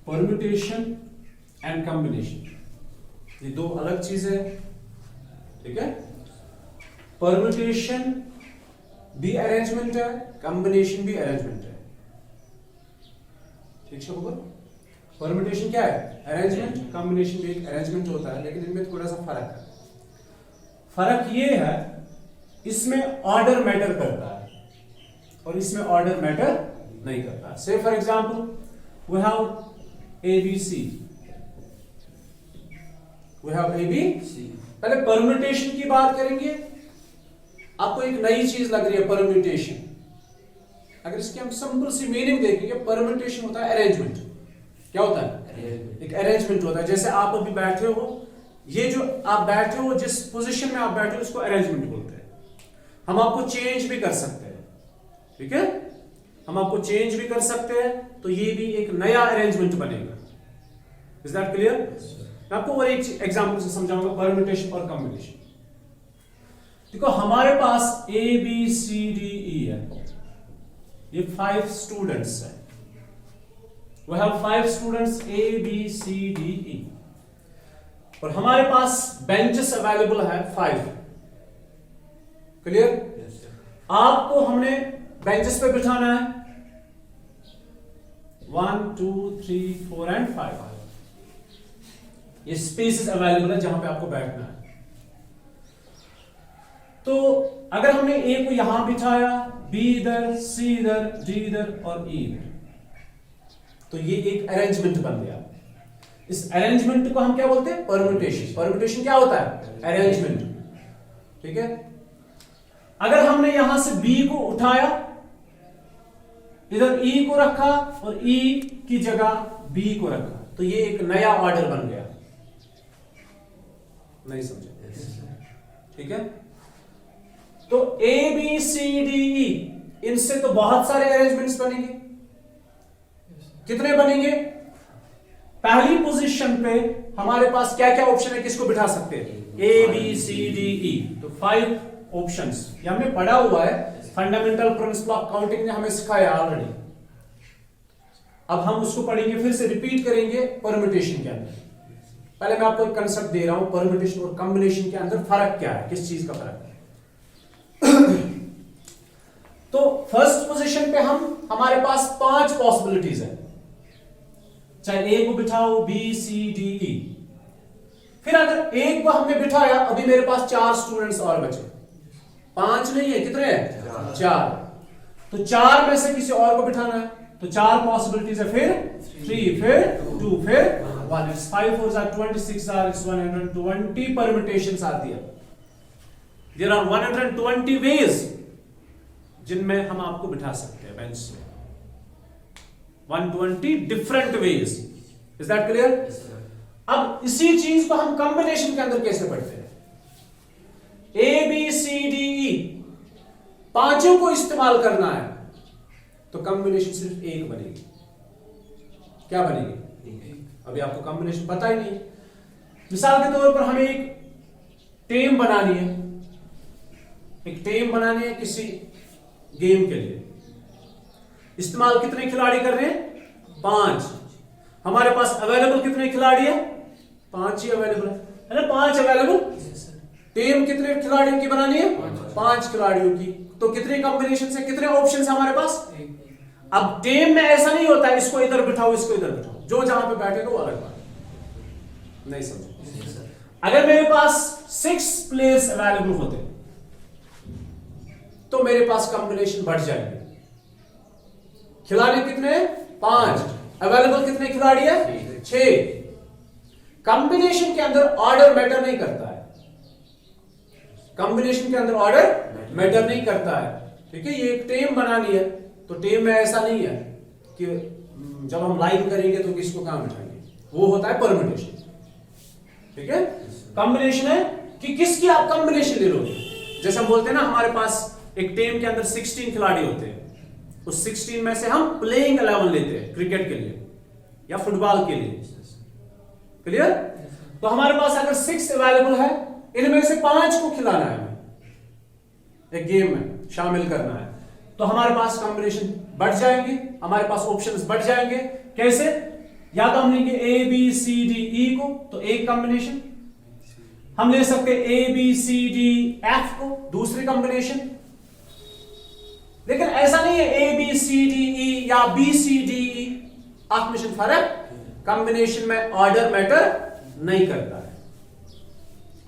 Permutation and combination, ये दो अलग चीजें हैं, ठीक है। परम्यूटेशन भी अरेंजमेंट है, कॉम्बिनेशन भी अरेंजमेंट है, ठीक है होगा। परम्यूटेशन क्या है? अरेंजमेंट। कॉम्बिनेशन भी एक अरेंजमेंट होता है, लेकिन इनमें थोड़ा सा फर्क है। फर्क ये है, इसमें ऑर्डर मैटर करता है और इसमें ऑर्डर मैटर नहीं करता। Say for example we have ABC, we have ABC। पहले परम्यूटेशन की बात करेंगे। आपको एक नई चीज लग रही है परम्यूटेशन, अगर इसकी हम सिंपल सी मीनिंग देखेंगे, परम्यूटेशन होता है अरेंजमेंट। क्या होता है? एक अरेंजमेंट होता है। जैसे आप अभी बैठे हो, ये जो आप बैठे हो, जिस पोजीशन में आप बैठे हो, उसको अरेंजमेंट बोलते हैं। हम आपको चेंज भी कर सकते हैं, ठीक है, हम आपको चेंज भी कर सकते हैं, तो ये भी एक नया अरेंजमेंट बनेगा। Is that clear? मैं आपको और एक एग्जांपल से समझाऊंगा परम्यूटेशन और कॉम्बिनेशन। देखो हमारे पास ABCDE है, ये 5 स्टूडेंट्स हैं। We have 5 students ABCDE और हमारे पास बेंचेस अवेलेबल है 5। क्लियर? आपको हमने बेंचेस पे बिठाना है 1 2 3 4 एंड 5। ये स्पेसेस अवेलेबल है जहां पे आपको बैठना है। तो अगर हमने A को यहां बिठाया, B इधर, C इधर, D इधर और E इधर, तो ये एक अरेंजमेंट बन गया। इस अरेंजमेंट को हम क्या बोलते हैं? परम्यूटेशन। परम्यूटेशन क्या होता है? अरेंजमेंट, ठीक है। अगर हमने यहां से B को उठाया, इधर E को रखा और E की जगह B को रखा, तो ये एक नया ऑर्डर बन गया। नहीं समझे? ठीक है। तो ABCDE, इनसे तो बहुत सारे अरेंजमेंट्स बनेंगे। कितने बनेंगे? पहली पोजीशन पे हमारे पास क्या क्या ऑप्शन है, किसको बिठा सकते हैं? ABCDE, तो 5 ऑप्शंस। ये हमने पढ़ा हुआ है, फंडामेंटल प्रिंसिपल ऑफ काउंटिंग ने हमें सिखाया ऑलरेडी। अब हम उसको पढ़ेंगे, फिर से रिपीट करेंगे परम्यूटेशन के अंदर। पहले मैं आपको एक कंसेप्ट दे रहा हूं, परम्यूटेशन और कॉम्बिनेशन के अंदर फर्क क्या है, किस चीज का फर्क है। तो फर्स्ट पोजीशन पे हमारे पास 5 पॉसिबिलिटीज है, चाहे A को बिठाओ, B C D E। फिर अगर एक को हमने बिठाया, अभी मेरे पास 4 स्टूडेंट्स और बचे, 5 नहीं है, कितने हैं? 4। तो 4 में से किसी और को बिठाना है, तो 4 पॉसिबिलिटीज है, फिर 3, फिर 2, फिर 1। It's 5 4 are 26 are 120 permutations आती है। There are 120 ways जिनमें हम आपको बिठा सकते हैं बेंच से। 120 different ways. Is that clear? अब इसी चीज को हम कॉम्बिनेशन के अंदर कैसे पढ़ते हैं? ABCDE, पांचों को इस्तेमाल करना है, तो कॉम्बिनेशन सिर्फ एक बनेगी। क्या बनेगी? अभी आपको कॉम्बिनेशन पता ही नहीं। मिसाल के तौर पर हमें एक टीम बनानी है, एक टीम बनानी है किसी गेम के लिए। इस्तेमाल कितने खिलाड़ी कर रहे हैं? 5। हमारे पास अवेलेबल कितने खिलाड़ी है? 5 ही अवेलेबल है ना? 5 अवेलेबल। टीम कितने खिलाड़ियों की बनानी है? 5 खिलाड़ियों की। तो कितने कॉम्बिनेशन से, कितने ऑप्शन है हमारे पास? अब टीम में ऐसा नहीं होता है इसको इधर बिठाओ, इसको इधर बिठाओ, जो जहां पे बैठे वो अलग बात। नहीं समझे? अगर मेरे पास 6 प्लेयर्स अवेलेबल होते तो मेरे पास कॉम्बिनेशन बढ़ जाएंगे। खिलाड़ी कितने? 5। अवेलेबल कितने खिलाड़ी है? 6। कॉम्बिनेशन के अंदर ऑर्डर मैटर नहीं करता है। कॉम्बिनेशन के अंदर ऑर्डर मैटर नहीं करता है, ठीक है। ये एक टीम बनानी है, तो टीम में ऐसा नहीं है कि जब हम लाइन करेंगे तो किसको कहां बिठाएंगे, वो होता है परम्यूटेशन, ठीक है। कॉम्बिनेशन है कि किसकी आप कॉम्बिनेशन ले लोगे। जैसे हम बोलते हैं ना, हमारे पास एक टीम के अंदर 16 खिलाड़ी होते हैं, उस 16 में से हम प्लेइंग 11 लेते हैं क्रिकेट के लिए या फुटबॉल के लिए। क्लियर? तो हमारे पास अगर 6 अवेलेबल है, इनमें से 5 को खिलाना है, हमें एक गेम में शामिल करना है, तो हमारे पास कॉम्बिनेशन बढ़ जाएंगे, हमारे पास ऑप्शंस बढ़ जाएंगे। कैसे? या तो हम लेंगे ए बी सी डी ई को, तो एक कॉम्बिनेशन, हम ले सकते हैं A B C D F को, दूसरी कॉम्बिनेशन। लेकिन ऐसा नहीं है ए बी सी डी ई या बी सी डी ई, आप में फर्क, कॉम्बिनेशन में ऑर्डर मैटर नहीं करता है।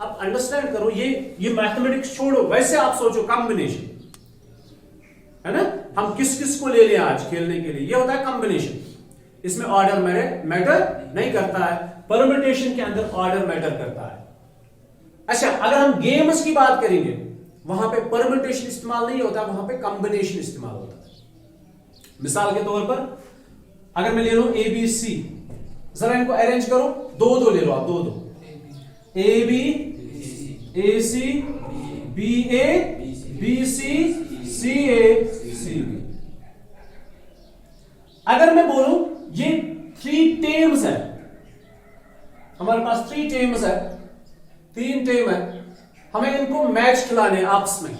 आप अंडरस्टैंड करो, ये मैथमेटिक्स छोड़ो, वैसे आप सोचो कॉम्बिनेशन है ना, हम किस किस को ले लें आज खेलने के लिए, ये होता है कॉम्बिनेशन, इसमें ऑर्डर मैटर नहीं करता है, परम्यूटेशन के अंदर ऑर्डर मैटर करता है। अच्छा, अगर हम गेम्स की बात करेंगे, वहां पे परम्यूटेशन इस्तेमाल नहीं होता, वहां पे कॉम्बिनेशन इस्तेमाल होता है। मिसाल के तौर पर अगर मैं ले लूं ए बी सी, जरा इनको अरेंज करो, दो ले लो आप, दो A B A C B A B C C A C B. अगर मैं बोलूं ये 3 टीम्स है, हमारे पास 3 टीम्स है, 3 टीम है, हमें इनको मैच खिलाने आपस में,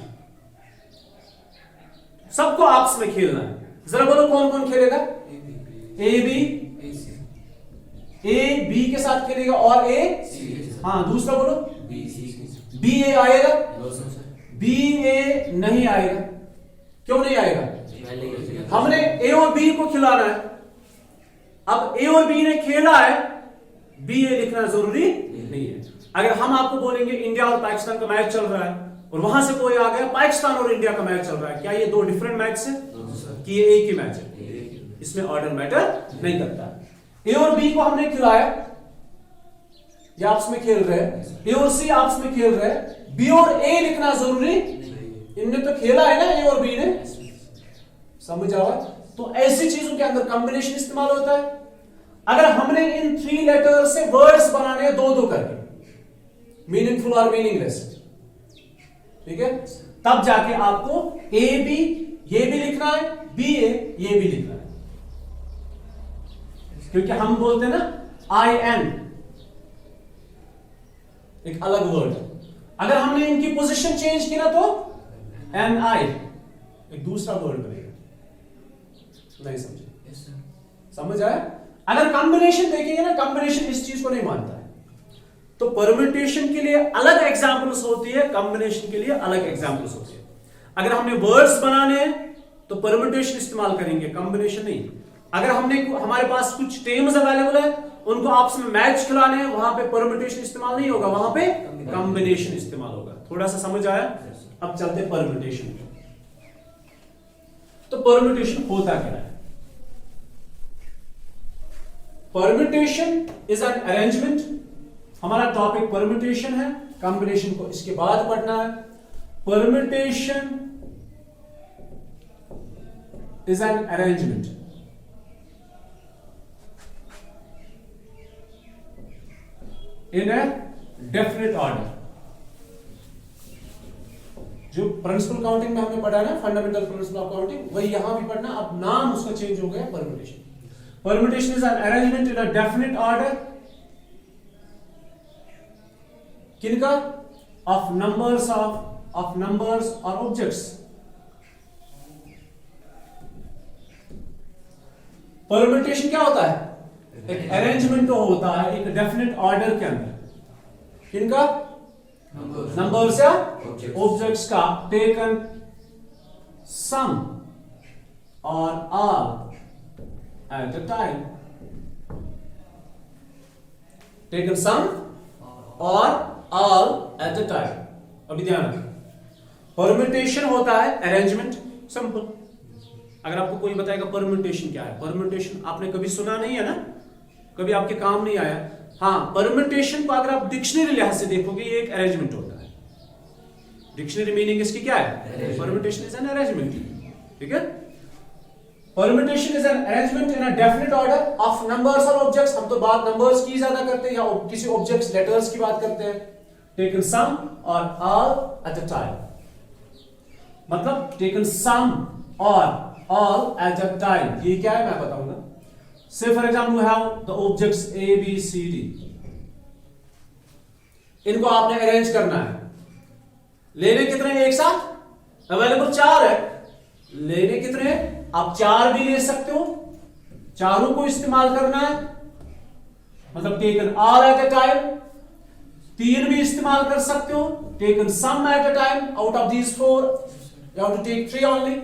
सबको आपस में खेलना है। जरा बोलो कौन कौन खेलेगा? ए बी, ए बी के साथ खेलेगा और ए, हाँ दूसरा बोलो बी ए आएगा, बी ए नहीं आएगा। क्यों नहीं आएगा? हमने ए और बी को खिलाना है। अब ए और बी ने खेला है, बी ए लिखना जरूरी नहीं है। अगर हम आपको बोलेंगे इंडिया और पाकिस्तान का मैच चल रहा है और वहां से कोई आ गया पाकिस्तान और इंडिया का मैच चल रहा है, क्या ये 2 डिफरेंट मैच है कि ये एक ही मैच है? इसमें ऑर्डर मैटर नहीं करता। ए और बी को हमने खिलाया, ये आपस में खेल रहे हैं, ए और सी आपस में खेल रहे हैं, बी और ए लिखना जरूरी, इनने तो खेला है ना, ए और बी ने, समझ आवा? तो ऐसी चीजों के अंदर कॉम्बिनेशन इस्तेमाल होता है। अगर हमने इन 3 लेटर से वर्ड्स बनाने 2-2 करके, मीनिंगफुल और मीनिंगलेस, ठीक है, तब जाके आपको ए बी ये भी लिखना है, बी ए ये भी लिखना है, क्योंकि हम बोलते हैं ना आई एन, एक अलग वर्ड। अगर हमने इनकी पोजीशन चेंज किया तो एन आई एक दूसरा वर्ड बनेगा। नहीं समझे? समझ आया? अगर कॉम्बिनेशन देखेंगे ना, कॉम्बिनेशन इस चीज को नहीं मानता है, तो परम्यूटेशन के लिए अलग एग्जांपल्स होती है, कॉम्बिनेशन के लिए अलग एग्जांपल्स होती है। अगर हमने वर्ड्स बनाने हैं तो परम्यूटेशन इस्तेमाल करेंगे, कॉम्बिनेशन नहीं। अगर हमारे पास कुछ टेम्स अवेलेबल है, उनको आपस में मैच खिलाने हैं, वहां पे परम्यूटेशन इस्तेमाल नहीं होगा, वहां पे कॉम्बिनेशन इस्तेमाल होगा। थोड़ा सा समझ आया? अब चलते परम्यूटेशन पे। तो परम्यूटेशन होता क्या है? Permutation is an arrangement. हमारा टॉपिक परम्यूटेशन है, कॉम्बिनेशन को इसके बाद पढ़ना है। Permutation is an arrangement in a definite order। जो प्रिंसिपल काउंटिंग में हमने पढ़ा ना, फंडामेंटल प्रिंसिपल ऑफ काउंटिंग, वही यहां भी पढ़ना। अब नाम उसका चेंज हो गया, permutation. Permutation is an arrangement in a definite order, किनका? ऑफ नंबर्स और ऑब्जेक्ट्स। परम्यूटेशन क्या होता है? एक अरेंजमेंट होता है एक डेफिनेट ऑर्डर के अंदर, किनका? नंबर्स या ऑब्जेक्ट्स का, taken some or all at a time. Taken some or all at a time. अभी ध्यान रखें, परम्यूटेशन होता है अरेंजमेंट, सिंपल। अगर आपको कोई बताएगा परम्यूटेशन क्या है, परम्यूटेशन आपने कभी सुना नहीं है ना, कभी आपके काम नहीं आया। हाँ, परम्यूटेशन को अगर आप डिक्शनरी लिहाज से देखोगे, ये एक अरेंजमेंट होता है। डिक्शनरी मीनिंग इसकी क्या है? परम्यूटेशन इज एन अरेंजमेंट, ठीक है। Permutation is an arrangement in a definite order of numbers और ऑब्जेक्ट्स। हम तो बात नंबर्स की ज्यादा करते हैं या किसी ऑब्जेक्ट्स लेटर्स की बात करते हैं। Taken some or all at a time, मतलब टेकन सम और all at a time। ये क्या है मैं बताऊंगा। Say for example we have the objects A, B, C, D। इनको आपने अरेंज करना है। लेने कितने एक साथ? अवेलेबल 4 है। लेने कितने? आप 4 भी ले सकते हो, चारों को इस्तेमाल करना है। मतलब taken all at a time, 3 भी इस्तेमाल कर सकते हो, taken some at a time out of these 4, you have to take 3 only.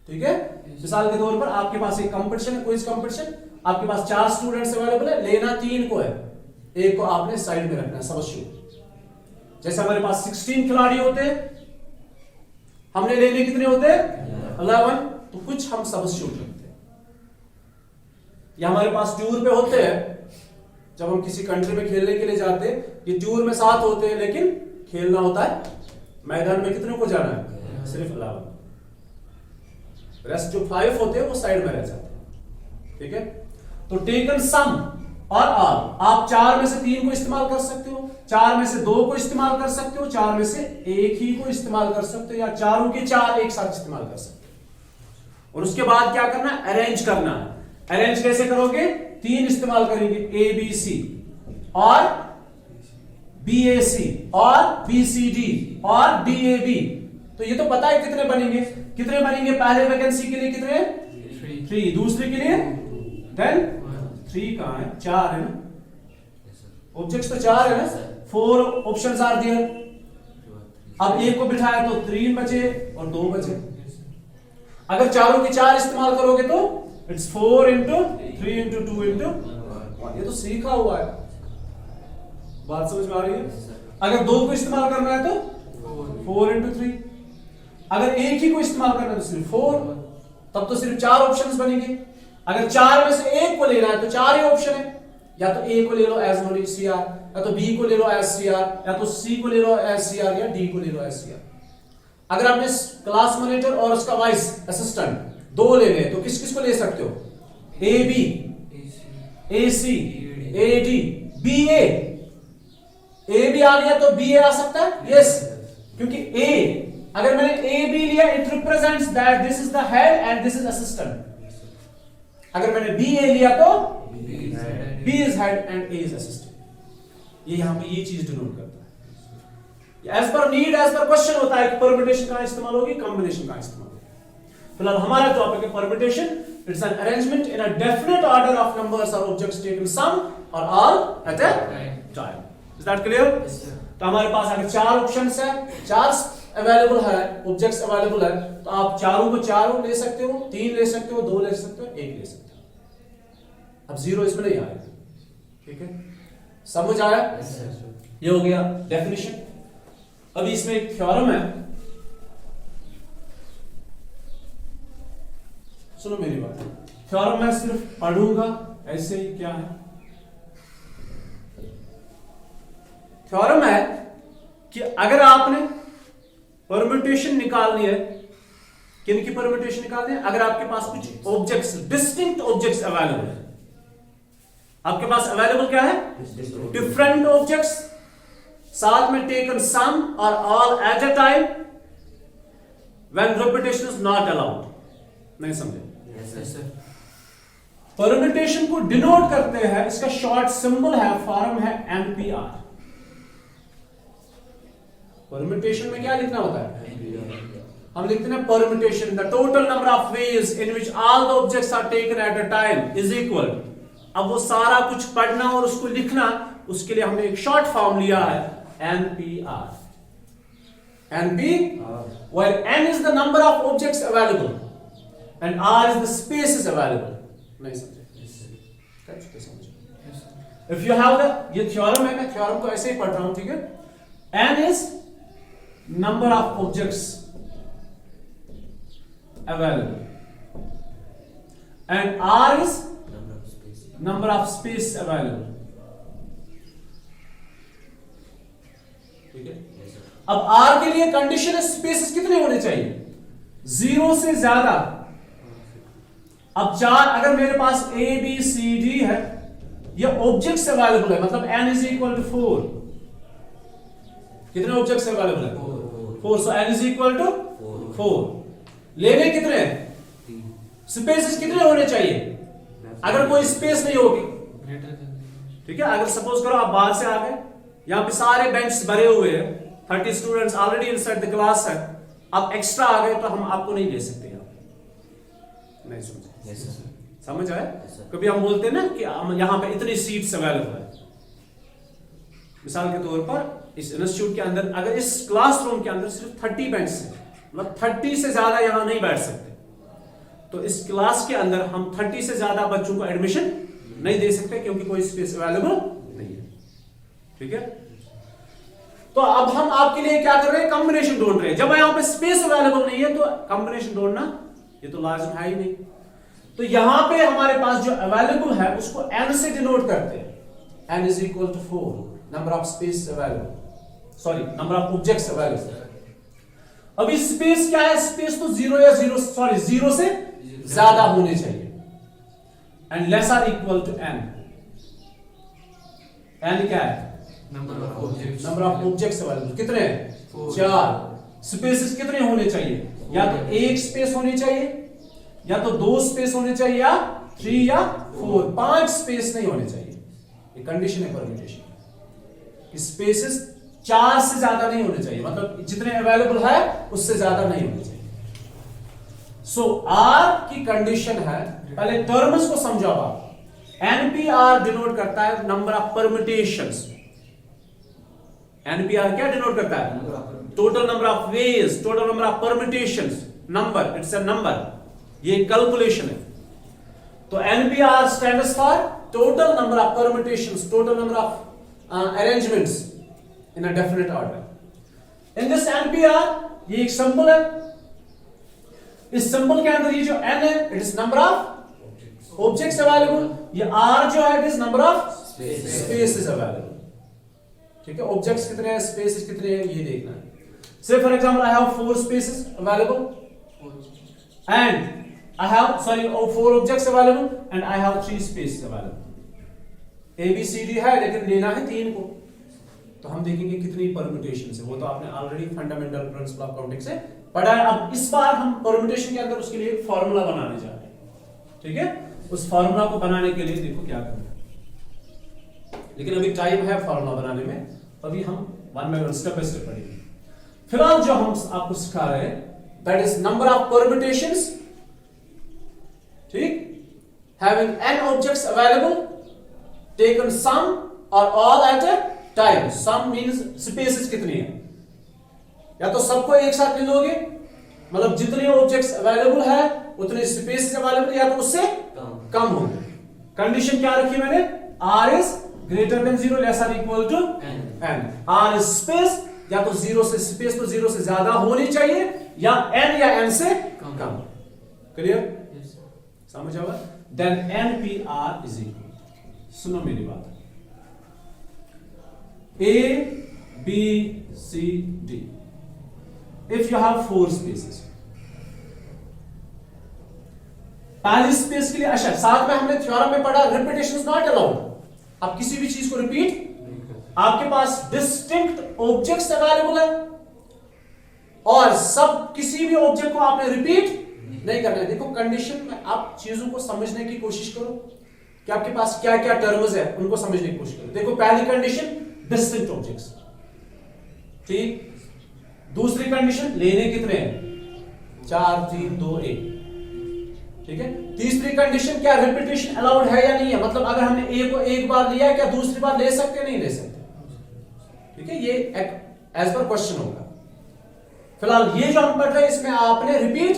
ठीक है, मिसाल के तौर पर आपके पास एक कंपटीशन है, क्विज कंपटीशन, आपके पास 4 स्टूडेंट्स अवेलेबल है, लेना 3 को है, एक को आपने साइड में रखना है, सबस्टिट्यूट। जैसे हमारे पास 16 खिलाड़ी होते हैं, हमने लेने कितने होते हैं 11, तो कुछ हम सबस्टिट्यूट रखते हैं। या हमारे पास टूर पे होते हैं, जब हम किसी कंट्री में खेलने के लिए जाते हैं, ये टूर में 7 होते हैं, लेकिन खेलना होता है मैदान में कितने को जाना है, सिर्फ 11, रेस्ट जो 5 होते हैं वो साइड में रह जाते हैं। ठीक है, तो टेकन सम और ऑल, आप 4 में से 3 को इस्तेमाल कर सकते हो, 4 में से 2 को इस्तेमाल कर सकते हो, 4 में से 1 ही को इस्तेमाल कर सकते हो, या चारों के 4 एक साथ इस्तेमाल कर सकते हो। और उसके बाद क्या करना है, अरेंज करना है। अरेंज कैसे करोगे, 3 इस्तेमाल करेंगे, ए बी सी और बी ए सी और बी सी डी और डी ए बी। तो ये तो पता है कितने बनेंगे, कितने बनेंगे, पहले वैकेंसी के लिए कितने, 3, दूसरे के लिए देन 3 कहां है, 4 है ना, ऑब्जेक्ट्स तो 4 है ना, 4 ऑप्शंस आर देयर। अब एक को बिठाया तो 3 बचे और 2 बचे। अगर चारों के 4 इस्तेमाल करोगे तो इट्स 4 इंटू 3 इंटू 2 इंटू 1। ये तो सीखा हुआ है, बात समझ में आ रही है। अगर 2 को इस्तेमाल करना है तो 4 इंटू 3, अगर एक ही को इस्तेमाल करना है तो सिर्फ 4, तब तो सिर्फ 4 ऑप्शंस बनेंगे। अगर 4 में से एक को लेना है तो 4 ही ऑप्शन है, या तो ए को ले लो एज नॉन सी आर, या तो बी को ले लो एज सी आर, या तो सी को ले लो एज सी आर, या डी को ले लो एज सी आर। अगर आपने क्लास मॉनिटर और उसका वाइस असिस्टेंट 2 लेने तो किस किस को ले सकते हो, A B, A C, A D, B A भी आ गया तो बी ए आ सकता है, यस, क्योंकि ए, अगर मैंने ए बी लिया it represents that this is the head and this is assistant. अगर मैंने बी ए लिया तो B is head and A is assistant. ये यहां पे ये चीज डिनोट करता है। As per need, as per question होता है कि परम्यूटेशन कहां इस्तेमाल होगी, कॉम्बिनेशन कहां इस्तेमाल होगी। फिलहाल हमारा टॉपिक है permutation. It's an arrangement in a definite order of numbers और objects taken some or all at a time. Is that clear? तो हमारे पास अगर 4 ऑप्शंस है, 4 अवेलेबल है, ऑब्जेक्ट्स अवेलेबल है, तो आप चारों को चारों ले सकते हो, 3 ले सकते हो, 2 ले सकते हो, 1 ले सकते हो। अब 0 इसमें नहीं आएगा। ठीक है, समझ आया? ये हो गया डेफिनेशन। अभी इसमें एक थ्योरम है, सुनो मेरी बात। थ्योरम मैं सिर्फ पढ़ूंगा ऐसे ही, क्या है थ्योरम है कि अगर आपने परम्यूटेशन निकालनी है, किन की परम्यूटेशन निकालनी है, अगर आपके पास कुछ ऑब्जेक्ट्स, डिस्टिंक्ट ऑब्जेक्ट्स अवेलेबल है, आपके पास अवेलेबल क्या है, डिफरेंट ऑब्जेक्ट्स, साथ में taken some or all at a time, when repetition is not allowed. नहीं समझे? परम्यूटेशन को डिनोट करते हैं, इसका शॉर्ट सिंबल है, फॉर्म है एमपीआर। परम्यूटेशन में क्या लिखना होता है, हम लिखते हैं permutation the total number of ways in which all the objects are taken at a time is equal. अब वो सारा कुछ पढ़ना और उसको लिखना, उसके लिए हमने एक शॉर्ट फॉर्म लिया है NPR। NP where N is the number of objects available and R is the spaces available। नहीं समझे? If you have the, ये थ्योरम है, मैं थ्योरम को ऐसे ही पढ़ रहा हूं, ठीक है। N is number of objects available and R is number of space available। ठीक है, अब R के लिए कंडीशन है स्पेसेस कितने होने चाहिए, 0 से ज्यादा। अब 4, अगर मेरे पास A B C D है, ये ऑब्जेक्ट्स अवेलेबल है, मतलब N is equal to 4। कितने ऑब्जेक्ट्स अवेलेबल है, 4, so N is equal to 4। लेने कितने हैं, स्पेसेस कितने होने चाहिए, अगर कोई स्पेस नहीं होगी, ठीक है, अगर सपोज करो आप बाहर से आ गए, यहां पे सारे बेंच भरे हुए हैं, 30 students already inside the class है, आप एक्स्ट्रा आ गए तो हम आपको नहीं ले सकते यहां। नहीं समझे? समझ आया? कभी हम बोलते हैं ना कि यहाँ पे इतनी सीट्स अवेलेबल है, मिसाल के तौर पर इस इंस्टीट्यूट के अंदर अगर इस क्लासरूम के अंदर सिर्फ 30 बेंच है, मतलब 30 से ज्यादा यहाँ नहीं बैठ सकते, तो इस क्लास के अंदर हम 30 से ज्यादा बच्चों को एडमिशन नहीं दे सकते क्योंकि कोई स्पेस अवेलेबल नहीं है। ठीक है, तो अब हम आपके लिए क्या कर रहे हैं, कॉम्बिनेशन ढूंढ रहे हैं। जब यहाँ पे स्पेस अवेलेबल नहीं है तो कॉम्बिनेशन ढूंढना ये तो लाजिम है ही नहीं। तो यहां पे हमारे पास जो अवेलेबल है उसको n से डिनोट करते हैं, n is equal to 4 number of space available, sorry number of objects available. अभी स्पेस क्या है, स्पेस तो 0 या 0 से ज्यादा होने चाहिए, and less or equal to n। n क्या है, नंबर ऑफ ऑब्जेक्ट्स अवेलेबल, कितने हैं, 4। स्पेसेस कितने होने चाहिए, या तो एक स्पेस होनी चाहिए, या तो 2 स्पेस होने चाहिए, या 3 या 4, 5 स्पेस नहीं होने चाहिए। ये कंडीशन है परम्यूटेशन कि स्पेसेस 4 से ज्यादा नहीं होने चाहिए, मतलब जितने अवेलेबल है उससे ज्यादा नहीं होने चाहिए। सो आर की कंडीशन है, पहले टर्म्स को समझो आप। एनपीआर डिनोट करता है नंबर ऑफ परम्यूटेशंस। एनपीआर क्या डिनोट करता है, total number of veg, total number of permutations, number, it's a number, ये कैलकुलेशन है। तो NPR stands for total number of permutations, total number of arrangements in a definite order. In this NPR ये एक symbol है, इस symbol के अंदर ये जो n है it is number of objects available, ये r जो है it is number of spaces available. ठीक है, ऑब्जेक्ट्स कितने हैं, स्पेसेस कितने हैं, ये देखना है। से for example I have 4 spaces available and I have 4 objects available and I have 3 spaces available। A B C D है लेकिन लेना है 3 को, तो हम देखेंगे कितनी परम्यूटेशन है, वो तो आपने already fundamental principle of counting से पढ़ा है। अब इस बार हम परम्यूटेशन के अंदर उसके लिए एक फार्मूला बनाने जा रहे हैं। ठीक है, उस फार्मूला को बनाने के लिए देखो क्या करना है, लेकिन अभी टाइम है फार्मूला बनाने में, अभी हम one by one step by step पढ़ेंगे। फिलहाल जो हम आपको सिखा रहे हैं that is number of permutations, ठीक, having n objects available, taken some or all at a time। some means spaces कितनी है, या तो सबको एक साथ ले लोगे, मतलब जितने ऑब्जेक्ट्स अवेलेबल है उतने स्पेसेस अवेलेबल, या तो उससे कम होंगे। कंडीशन क्या रखी मैंने, r is greater than 0 less or equal to n। r is space, या तो 0 से स्पेस तो 0 से ज्यादा होनी चाहिए, या n या n से कम। क्लियर, समझ आवा? देन NPR इज इक्वल, सुनो मेरी बात, A B C D, if you have 4 spaces, पहली स्पेस के लिए, अच्छा साथ में हमने थ्योरम में पढ़ा रिपीटेशन इज नॉट अलाउड। आप किसी भी चीज को रिपीट, आपके पास डिस्टिंक्ट ऑब्जेक्ट्स अवेलेबल है और सब किसी भी ऑब्जेक्ट को आपने रिपीट नहीं करना है। देखो कंडीशन में आप चीजों को समझने की कोशिश करो कि आपके पास क्या क्या टर्म्स है, उनको समझने की कोशिश करो। देखो पहली कंडीशन डिस्टिंक्ट ऑब्जेक्ट्स, ठीक। दूसरी कंडीशन लेने कितने हैं, 4 3 2 1, ठीक है। तीसरी कंडीशन क्या, रिपीटेशन अलाउड है या नहीं है, मतलब अगर हमने ए को एक बार लिया क्या दूसरी बार ले सकते नहीं ले सकते, ठीक है। ये एज पर क्वेश्चन होगा। फिलहाल ये जो हम पढ़ रहे हैं इसमें आपने रिपीट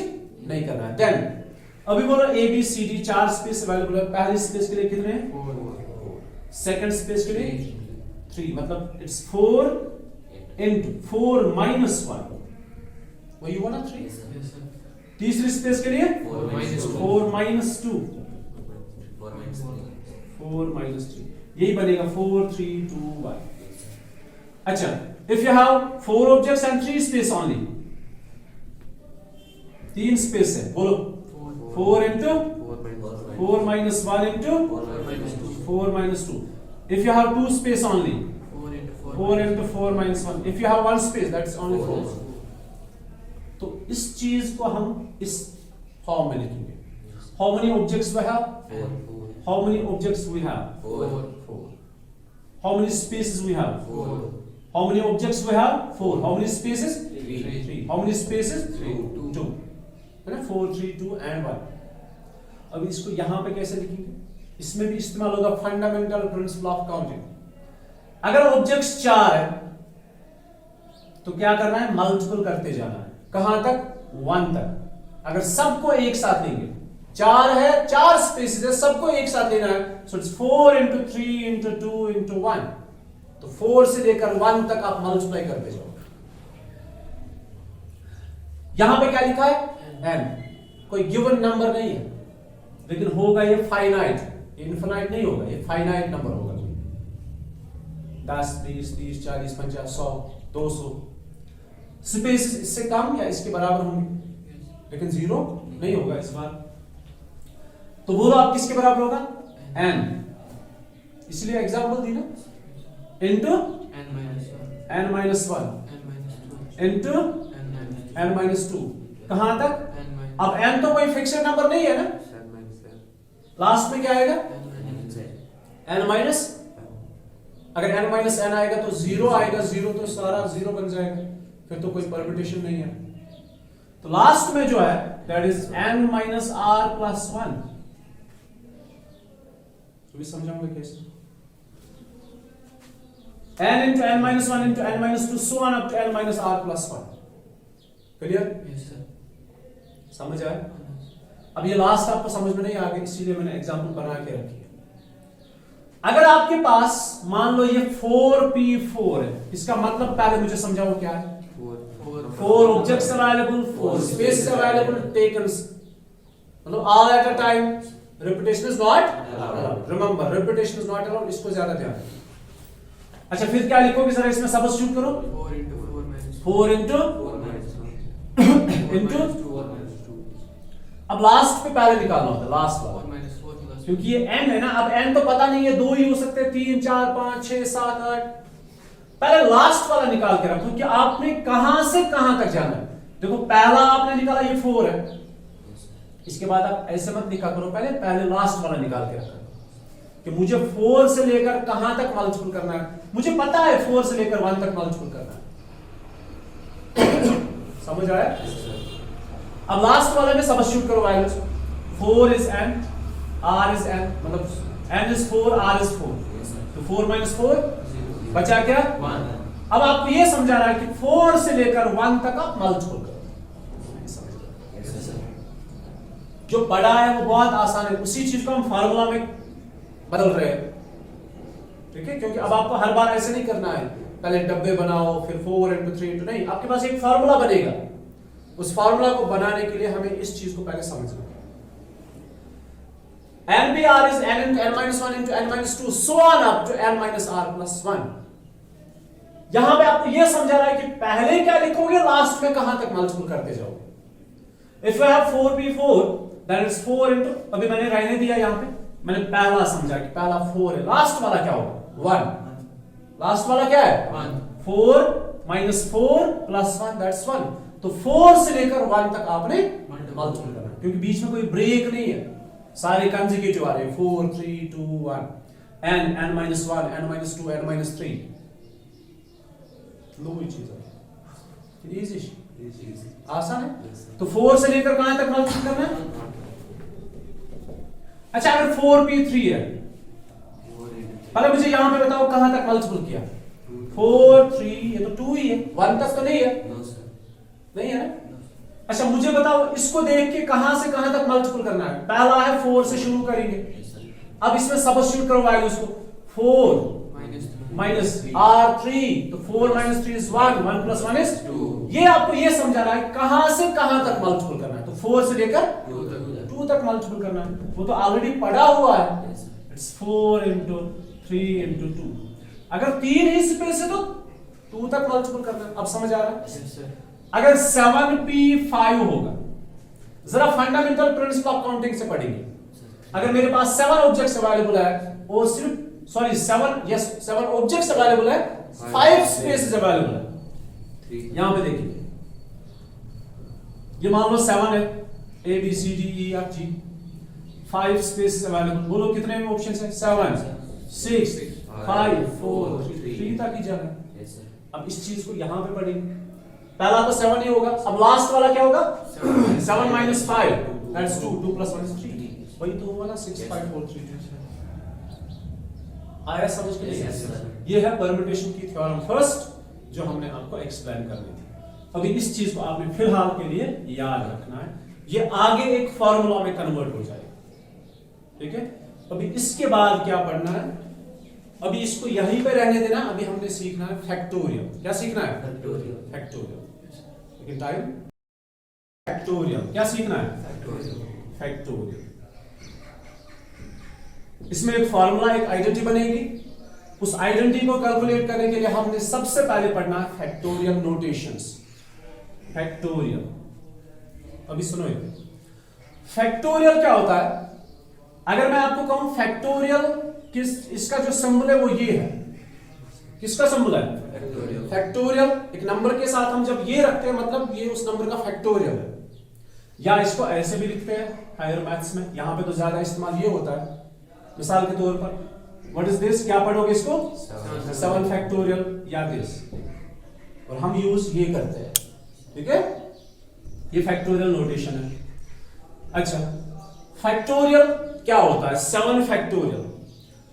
नहीं करना है। देन अभी बोलो A B C D 4 space available है। पहली स्पेस के लिए कितने हैं, 4, सेकंड स्पेस के लिए 3, मतलब इट्स 4 into 4 minus 1, वो यू वांट 3। तीसरी स्पेस के लिए 4 minus 2, 4 minus 3, यही बनेगा 4 3 2 1। अच्छा, if you have 4 objects and 3 space only, 3 space है, बोलो 4 into 4 minus 1 into 4 minus 2। if you have 2 space only, 4 into 4 minus 1। if you have 1 space that's only 4। तो इस चीज को हम इस फॉर्म में लिखेंगे। how many objects we have, 4। how many objects we have, 4। how many spaces we have, 4। how many objects we have, 4। how many spaces, 3। how many spaces, 2। है ना, 4 3 2 and 1। अब इसको यहां पे कैसे लिखेंगे? इसमें भी इस्तेमाल होगा फंडामेंटल प्रिंसिपल ऑफ काउंटिंग। अगर ऑब्जेक्ट्स 4 है तो क्या करना है? मल्टीपल करते जाना है। कहां तक? 1 तक। अगर सबको एक साथ लेंगे, 4 है, 4 स्पेसेस है, सबको एक साथ लेना है, so it's 4 into 3 into 2 into 1। तो 4 से लेकर 1 तक आप मल्टीप्लाई करते जाओ। यहां पे क्या लिखा है? n। कोई गिवन नंबर नहीं है, लेकिन होगा ये फाइनाइट, इनफिनाइट नहीं होगा, ये फाइनाइट नंबर होगा। 10, 20, 30, 40, 50, 100, 200 स्पेस इससे कम या इसके बराबर होंगे, लेकिन 0 नहीं होगा इस बार। तो बोलो आप किसके बराबर होगा? n। इसलिए एग्जांपल दी ना, इनटू n-1 इनटू n-2। कहां तक? अब n तो कोई फिक्स्ड नंबर नहीं है ना, लास्ट में क्या आएगा? n-, अगर n-n आएगा तो 0 आएगा, 0 तो सारा 0 बन जाएगा, फिर तो कोई परम्यूटेशन नहीं है। तो लास्ट में जो है दैट इज n-r + 1। तो भी समझाऊंगा कैसे? n into n-1 into n-2 so on up to n-r + 1। Clear? समझ आया? अब ये लास्ट आपको समझ में नहीं आ गया, इसीलिए मैंने एग्जांपल बना के रखी है। अगर आपके पास मान लो ये 4p4 है, इसका मतलब पहले मुझे समझाओ क्या है? 4 objects available, 4 spaces available, taken मतलब all at a time. Repetition is not allowed. Remember, repetition is not allowed, इसको ज्यादा ध्यान। अच्छा फिर क्या लिखोगे? जरा इसमें सब्स्टिट्यूट करो। 4 into 4 अब लास्ट पे पहले निकालना होता है, लास्ट वाला, क्योंकि ये n है ना। अब n तो पता नहीं है, 2 ही हो सकते हैं, 3, 4, 5, 6, 7, 8। पहले लास्ट वाला निकाल के रखो कि आपने कहां से कहां तक जाना है। देखो पहला आपने निकाला, ये 4 है, इसके बाद आप ऐसे मत लिखा करो, पहले लास्ट वाला निकाल के रखा कि मुझे 4 से लेकर कहां तक मल्टीपल करना है। मुझे पता है 4 से लेकर 1 तक मल्टीपल करना है। समझ आया? अब लास्ट वाले में सब्स्टिट्यूट करो values. 4 is n, r is n, मतलब n is 4, r is 4, तो 4 - 4 बचा क्या? 1। अब आपको ये समझा रहा है कि 4 से लेकर 1 तक आप मल्टीपल करो। जो बड़ा है वो बहुत आसान है, उसी चीज को हम फार्मूला में बदल रहे हैं, ठीक है? क्योंकि अब आपको हर बार ऐसे नहीं करना है, पहले डब्बे बनाओ फिर 4 into 3 into नहीं, आपके पास एक फार्मूला बनेगा। उस फार्मूला को बनाने के लिए हमें इस चीज को पहले समझना है। NBR is n into n-1 into n-2 so on up to n-r + 1। यहां पे आपको यह समझा रहा है कि पहले क्या लिखोगे, लास्ट में कहां तक मल्टीपल करते जाओगे। If you have 4p4 then it's 4 into, अभी मैंने रहने दिया यहां पे, मैंने पहला समझा कि पहला 4 है, लास्ट वाला क्या होगा? 1। लास्ट वाला क्या है? 1। 4 - 4 + 1 that's 1। तो 4 से लेकर 1 तक आपने मल्टीपल करना, क्योंकि बीच में कोई ब्रेक नहीं है, सारे कंसेक्यूटिव आ रहे हैं, 4 3 2 1, n n-1 n-2 n-3। लो ये चीज है, इजी आसान है। तो 4 से लेकर कहां तक मल्टीपल करना है? अच्छा अगर 4p3 है, पहले मुझे यहां पे बताओ कहां तक मल्टीपल किया? 4 3, ये तो 2 ही है, 1 तक तो नहीं है, नहीं है ना। अच्छा मुझे बताओ इसको देख के कहां से कहां तक मल्टीपल करना है? पहला है 4 से शुरू करेंगे, अब इसमें सब्स्टिट्यूट करो वैल्यूज को। 4 - r3, तो 4 - 3 is 1, 1 + 1 is 2। ये आपको ये समझा रहा है कहां से कहां तक मल्टीपल करना है। तो 4 से लेकर 2 तक मल्टीपल करना है, वो तो ऑलरेडी पड़ा हुआ है। It's 4 into 3 into 2। अगर 3 ही स्पेस है तो 2 तक मल्टीपल करना है। अब समझ आ रहा है? अगर 7p5 होगा, जरा फंडामेंटल प्रिंसिपल ऑफ काउंटिंग से पढ़ेंगे। अगर मेरे पास 7 ऑब्जेक्ट्स अवेलेबल है और सिर्फ 7 ऑब्जेक्ट्स अवेलेबल है, 5 स्पेसेस अवेलेबल है। यहां पे देखिए, ये मान लो 7 है, A B C D E F G, 5 spaces available. बोलो कितने ऑप्शंस हैं? 7 6 5 4 3 तक ही जाना है। अब इस चीज को यहां पे पढ़ेंगे। पहला तो 7 ही होगा, अब लास्ट वाला क्या होगा? 7 - 5 दैट्स 2, 2 + 1 is 3। वही तो हुआ ना 65432। आया समझ के नहीं? Yes, sir. ये है परम्यूटेशन की थ्योरम फर्स्ट जो हमने आपको एक्सप्लेन करनी थी। अभी इस चीज को आपने फिलहाल के लिए याद रखना है, ये आगे एक फॉर्मूला में कन्वर्ट हो जाएगा। ठीक है, अभी इसके बाद क्या पढ़ना है? अभी इसको यहीं पे रहने देना। अभी हमने सीखना है फैक्टोरियल। क्या सीखना है? फैक्टोरियल। फैक्टोरियल। लेकिन टाइम फैक्टोरियल क्या सीखना है? फैक्टोरियल। फैक्टोरियल। इसमें एक फॉर्मूला, एक आइडेंटिटी बनेगी। उस आइडेंटिटी को कैलकुलेट करने के लिए हमने सबसे पहले पढ़ना है फैक्टोरियल नोटेशंस। फैक्टोरियल, अभी सुनो ये फैक्टोरियल क्या होता है। अगर मैं आपको कहूं फैक्टोरियल किस, इसका जो सिंबल है वो ये है। किसका सिंबल है? फैक्टोरियल। फैक्टोरियल। एक नंबर के साथ हम जब ये रखते हैं मतलब ये उस नंबर का फैक्टोरियल है। या इसको ऐसे भी लिखते हैं हायर मैथ्स में, यहां पे तो ज्यादा इस्तेमाल ये होता है। मिसाल के तौर पर व्हाट इज दिस, क्या पढ़ोगे इसको? 7 फैक्टोरियल या दिस, और हम यूज ये करते हैं। ठीक है, ये फैक्टोरियल नोटेशन है। अच्छा, फैक्टोरियल क्या होता है? 7 फैक्टोरियल।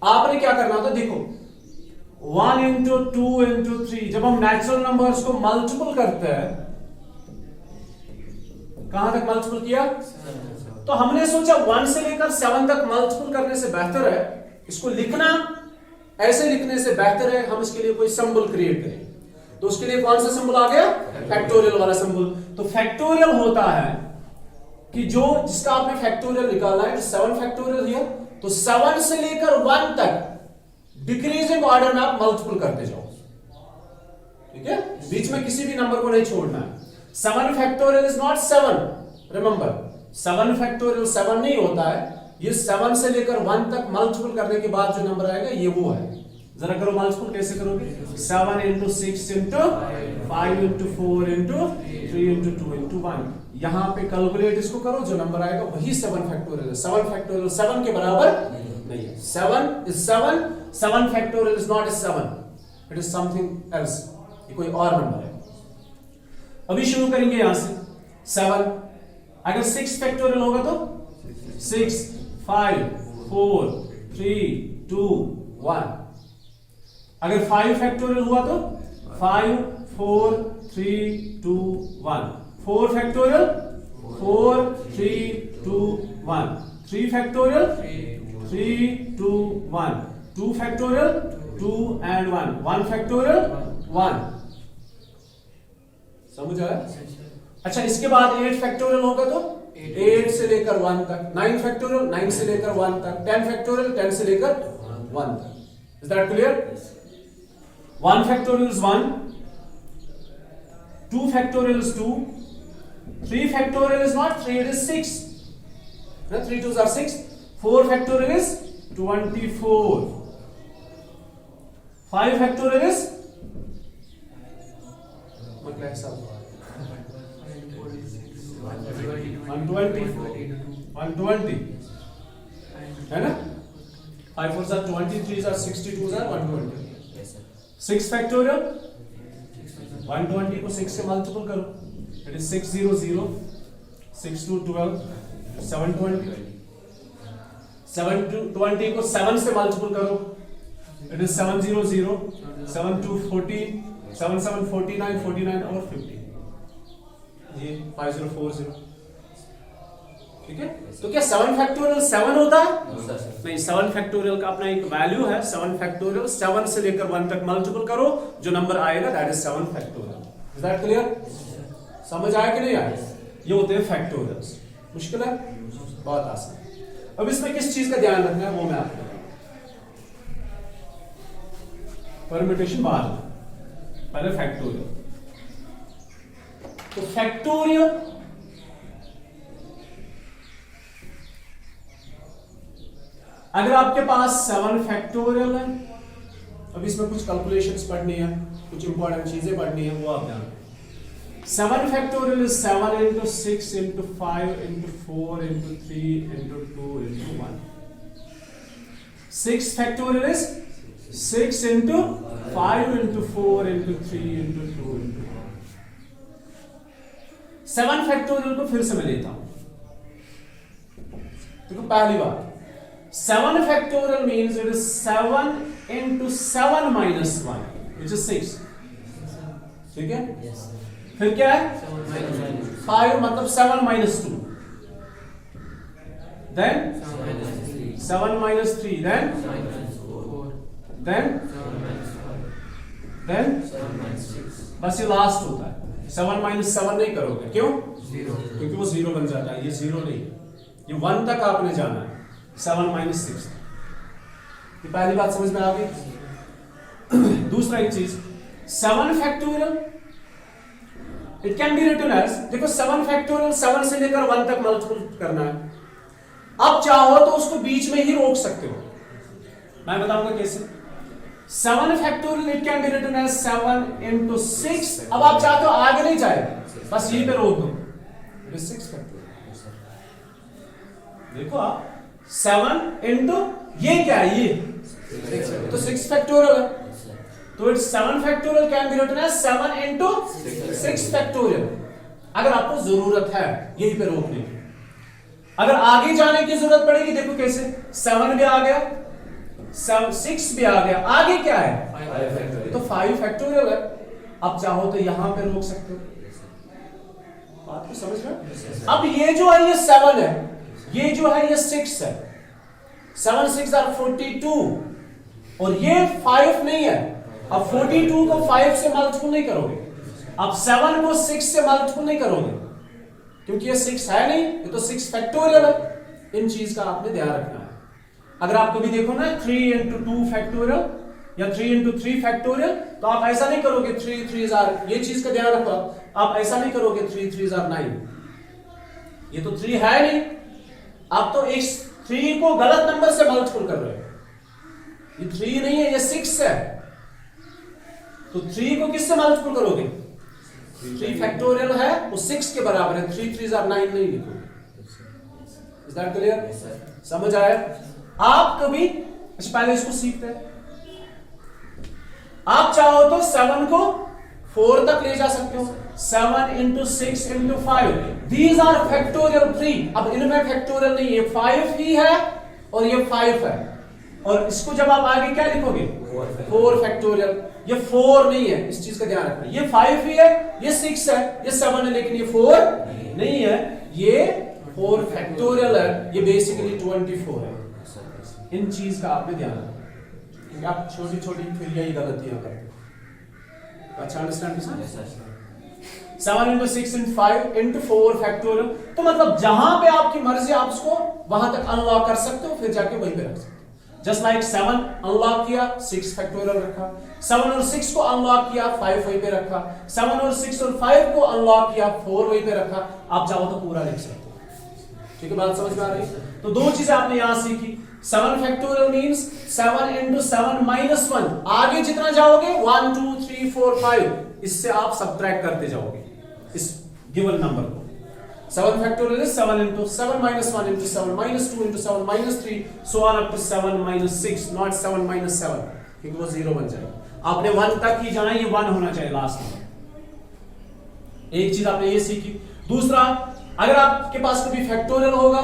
आपने क्या करना होता है, देखो 1 इंटू 2 इंटू 3, जब हम नेचुरल नंबर्स को मल्टीपल करते हैं, कहां तक मल्टीपल किया? तो हमने सोचा 1 से लेकर 7 तक मल्टीपल करने से बेहतर है इसको लिखना, ऐसे लिखने से बेहतर है हम इसके लिए कोई सिंबल क्रिएट करें। तो उसके लिए कौन सा सिंबल आ गया? फैक्टोरियल वाला सिंबल। तो फैक्टोरियल होता है कि जो जिसका आपने फैक्टोरियल निकालना है, 7 फैक्टोरियल है, तो 7 से लेकर 1 तक डिक्रीजिंग ऑर्डर में आप मल्टीपल करते जाओ। ठीक है, बीच में किसी भी नंबर को नहीं छोड़ना है। 7 factorial is not 7, remember 7 factorial 7 नहीं होता है, ये 7 से लेकर 1 तक मल्टीपल करने के बाद जो नंबर आएगा ये वो है। जरा करो मल्टीपल, कैसे करोगे? 7 into 6 into 5 into 4 into 3 into 2 into 1। यहां पे कैलकुलेट इसको करो, जो नंबर आएगा वही 7 फैक्टोरियल है। 7 फैक्टोरियल 7 के बराबर नहीं है। 7 is 7, 7 factorial is not 7, it is something else, ये कोई और नंबर है। अभी शुरू करेंगे यहां से 7। अगर 6 फैक्टोरियल होगा तो 6 5 4 3 2 1। अगर 5 फैक्टोरियल हुआ तो 5 4 3 2 1। 4 factorial 4 3 2 1। 3 factorial 3 2 1। 2 factorial 2 and 1। 1 factorial 1। समझ आया? अच्छा, इसके बाद 8 फैक्टोरियल होगा तो 8 से लेकर 1 तक। 9 फैक्टोरियल 9 से लेकर 1 तक। 10 फैक्टोरियल 10 से लेकर 1 तक। Is that clear? 1 factorial is 1, 2 factorial is 2, 3 factorial is not 3, it is 6. 3 2s are 6. 4 factorial is 24. 5 factorial is मतलब हिसाब 120 है ना? 5 4s are 20, 3s are 60, 2s are 120. 6 factorial 120 को 6 से मल्टीपल करो, इट इज 600, 6 2 12, 720। 720 को 7 से मल्टीपल करो, इट इज 700, 7 2 14, 7 7 49, 49 और 50, ये 5040। ठीक है, तो क्या 7 फैक्टोरियल 7 होता है? नहीं, 7 फैक्टोरियल का अपना एक वैल्यू है। 7 फैक्टोरियल 7 से लेकर 1 तक मल्टीपल करो, जो नंबर आएगा that is 7 factorial. Is that clear? समझ आया कि नहीं आया? ये होते हैं फैक्टोरियल्स। मुश्किल है? बहुत आसान। अब इसमें किस चीज का ध्यान रखना है वो मैं आपको परम्यूटेशन बाद में, पहले फैक्टोरियल। तो फैक्टोरियल अगर आपके पास 7 फैक्टोरियल है, अब इसमें कुछ कैलकुलेशंस पढ़नी है, कुछ इंपॉर्टेंट चीजें पढ़नी है, वो आप जान। 7 factorial is 7 into 6 into 5 into 4 into 3 into 2 into 1. 6 factorial is 6 into 5 into 4 into 3 into 2 into 1. 7 factorial को फिर से मैं लेता हूं, तो देखो पहली बात, 7 factorial means it is 7 into 7 minus 1 which is 6, ठीक है। फिर क्या है 5 मतलब 7 minus 2, then 7 minus 3, then 7 minus 6, बस ये लास्ट होता है। 7 minus 7 नहीं करोगे, क्यों? क्योंकि वो 0 बन जाता है, ये 0 नहीं, ये 1 तक आपने जाना है। 7 minus 6, ये पहली बात समझ में आ गई। दूसरा एक चीज, 7 factorial it can be written as, देखो 7 फैक्टोरियल 7 से लेकर 1 तक मल्टीपल करना है। अब चाहो तो उसको बीच में ही रोक सकते हो, मैं बताऊंगा कैसे। 7 factorial it can be written as 7 into 6। अब आप चाहते हो आगे नहीं जाए, बस यहीं पे रोक दो, 6 फैक्टोरियल। देखो आप 7 into ये क्या है, ये तो 6 फैक्टोरियल है, तो it's 7 factorial can be written as 7 into 6 factorial. अगर आपको जरूरत है यहीं पे रोकने की, अगर आगे जाने की जरूरत पड़ेगी, देखो कैसे 7 भी आ गया, 6 भी आ गया, आगे क्या है तो 5 फैक्टोरियल है। अब चाहो तो यहां पे रोक सकते हो, बात को समझ रहे? अब ये जो है ये 7 है, ये जो है ये 6 है, 7 6 are 42 और ये 5 नहीं है। अब 42 को 5 से मल्टीपल नहीं करोगे, अब 7 को 6 से मल्टीपल नहीं करोगे, क्योंकि ये 6 है नहीं, ये तो 6 फैक्टोरियल है। इन चीज का आपने ध्यान रखना है। अगर आप कभी देखो ना 3 into 2 फैक्टोरियल या 3 into 3 फैक्टोरियल, तो आप ऐसा नहीं करोगे 3 3s are, ये चीज का ध्यान रखो, आप ऐसा नहीं करोगे 3 3s are 9, ये तो 3 है नहीं, आप तो इस 3 को गलत नंबर से मल्टीपल कर रहे हो। ये 3 नहीं है, ये 6 है, तो 3 को किससे मल्टीपल करोगे? 3 फैक्टोरियल है वो 6 के बराबर है, 3 3s are 9 नहीं लिखोगे। Is that clear? समझ आया? आप कभी पहले इसको सीखते हैं, आप चाहो तो 7 को 4 तक ले जा सकते हो, 7 into 6 into 5, these are factorial 3। अब इनमें फैक्टोरियल नहीं, ये 5 ही है और ये 5 है, और इसको जब आप आगे क्या लिखोगे 4 फैक्टोरियल, ये 4 नहीं है, इस चीज का ध्यान रखना। ये 5 ही है, ये 6 है, ये 7 है, लेकिन ये 4 नहीं है, ये 4 फैक्टोरियल है, ये बेसिकली 24 है। इन चीज का आपने ध्यान रखना, क्योंकि आप छोटी छोटी फिर यही गलतियां करते हो। अच्छा understand? 7 into 6 into 5 into 4 factorial, तो मतलब जहां पे आपकी मर्जी आप उसको वहां तक अनलॉक कर सकते हो, फिर जाके वहीं पे रख सकते हो। जस्ट लाइक 7 अनलॉक किया, 6 फैक्टोरियल रखा, 7 और 6 को अनलॉक किया, 5 वहीं पे रखा, 7 और 6 और 5 को अनलॉक किया, 4 वहीं पे रखा। आप चाहो तो पूरा लिख सकते हो। ठीक है, बात समझ में आ रही है? तो दो चीजें आपने यहां सीखी। 7 फैक्टोरियल मींस 7 into 7 minus 1। आगे जितना जाओगे 1 2 3 4 5, इससे आप सबट्रैक्ट करते जाओगे इस गिवन नंबर को। 7 factorial is 7 into 7 minus 1 into 7 minus 2 into 7 minus 3 so on up to 7 minus 6, not 7 minus 7, क्योंकि वो 0 बन जाएगा। आपने 1 तक ही जाना है, ये 1 होना चाहिए लास्ट में। एक चीज आपने ये सीखी। दूसरा, अगर आपके पास कभी फैक्टोरियल होगा,